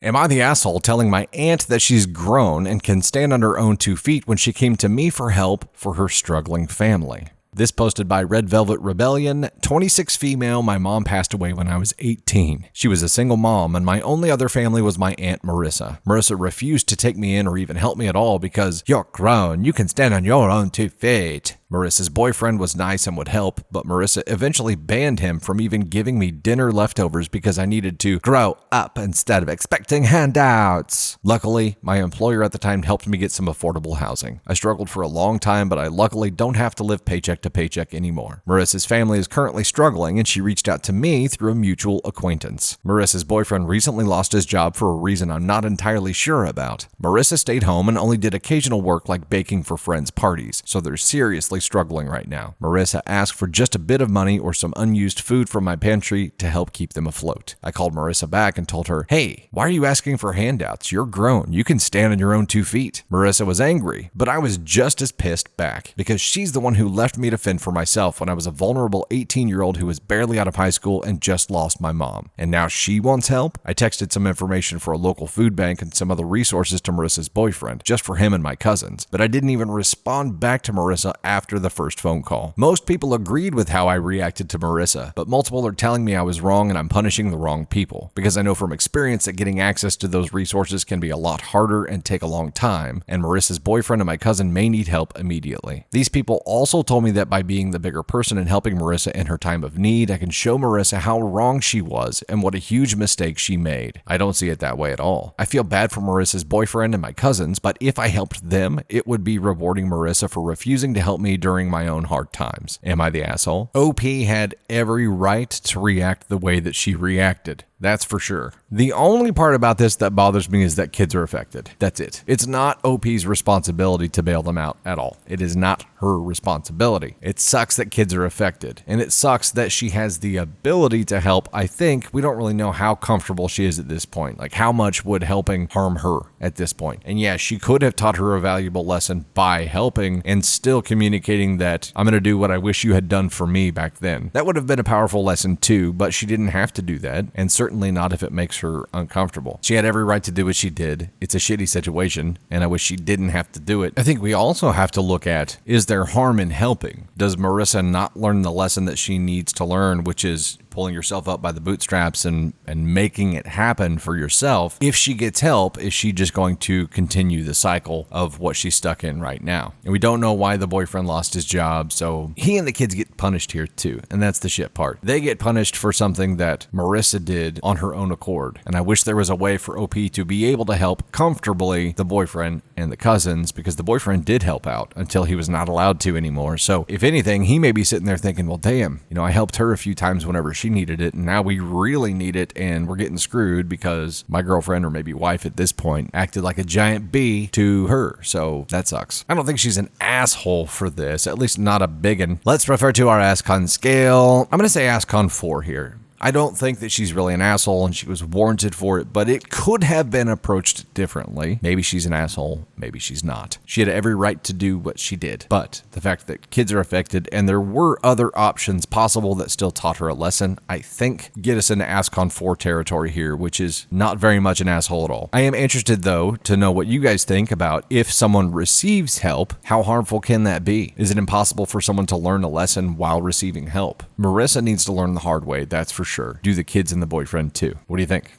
Am I the asshole telling my aunt that she's grown and can stand on her own 2 feet when she came to me for help for her struggling family? This posted by Red Velvet Rebellion, 26 female, my mom passed away when I was 18. She was a single mom, and my only other family was my Aunt Marissa. Marissa refused to take me in or even help me at all because, "You're grown, you can stand on your own 2 feet." Marissa's boyfriend was nice and would help, but Marissa eventually banned him from even giving me dinner leftovers because I needed to grow up instead of expecting handouts. Luckily, my employer at the time helped me get some affordable housing. I struggled for a long time, but I luckily don't have to live paycheck to paycheck anymore. Marissa's family is currently struggling, and she reached out to me through a mutual acquaintance. Marissa's boyfriend recently lost his job for a reason I'm not entirely sure about. Marissa stayed home and only did occasional work like baking for friends' parties, so they're seriously struggling right now. Marissa asked for just a bit of money or some unused food from my pantry to help keep them afloat. I called Marissa back and told her, "Hey, why are you asking for handouts? You're grown. You can stand on your own 2 feet." Marissa was angry, but I was just as pissed back because she's the one who left me to fend for myself when I was a vulnerable 18-year-old who was barely out of high school and just lost my mom. And now she wants help? I texted some information for a local food bank and some other resources to Marissa's boyfriend, just for him and my cousins, but I didn't even respond back to Marissa after the first phone call. Most people agreed with how I reacted to Marissa, but multiple are telling me I was wrong and I'm punishing the wrong people, because I know from experience that getting access to those resources can be a lot harder and take a long time, and Marissa's boyfriend and my cousin may need help immediately. These people also told me that by being the bigger person and helping Marissa in her time of need, I can show Marissa how wrong she was and what a huge mistake she made. I don't see it that way at all. I feel bad for Marissa's boyfriend and my cousins, but if I helped them, it would be rewarding Marissa for refusing to help me during my own hard times. Am I the asshole? OP had every right to react the way that she reacted. That's for sure. The only part about this that bothers me is that kids are affected. That's it. It's not OP's responsibility to bail them out at all. It is not her responsibility. It sucks that kids are affected, and it sucks that she has the ability to help. I think we don't really know how comfortable she is at this point. Like, how much would helping harm her at this point? And yeah, she could have taught her a valuable lesson by helping and still communicating that I'm going to do what I wish you had done for me back then. That would have been a powerful lesson too, but she didn't have to do that, and certainly not if it makes her uncomfortable. She had every right to do what she did. It's a shitty situation, and I wish she didn't have to do it. I think we also have to look at, is there harm in helping? Does Marissa not learn the lesson that she needs to learn, which is pulling yourself up by the bootstraps and making it happen for yourself? If she gets help, is she just going to continue the cycle of what she's stuck in right now? And we don't know why the boyfriend lost his job, so he and the kids get punished here too, and that's the shit part. They get punished for something that Marissa did on her own accord, and I wish there was a way for OP to be able to help comfortably the boyfriend and the cousins, because the boyfriend did help out until he was not allowed to anymore. So if anything, he may be sitting there thinking, well, damn, I helped her a few times whenever she needed it, and now we really need it, and we're getting screwed because my girlfriend, or maybe wife at this point, acted like a giant bee to her. So that sucks. I don't think she's an asshole for this, at least not a big one. Let's refer to our ASCON scale. I'm going to say ASCON 4 here. I don't think that she's really an asshole and she was warranted for it, but it could have been approached differently. Maybe she's an asshole, maybe she's not. She had every right to do what she did, but the fact that kids are affected and there were other options possible that still taught her a lesson, I think get us into ASCON 4 territory here, which is not very much an asshole at all. I am interested though to know what you guys think about if someone receives help, how harmful can that be? Is it impossible for someone to learn a lesson while receiving help? Marissa needs to learn the hard way, that's for sure. Do the kids and the boyfriend too. What do you think?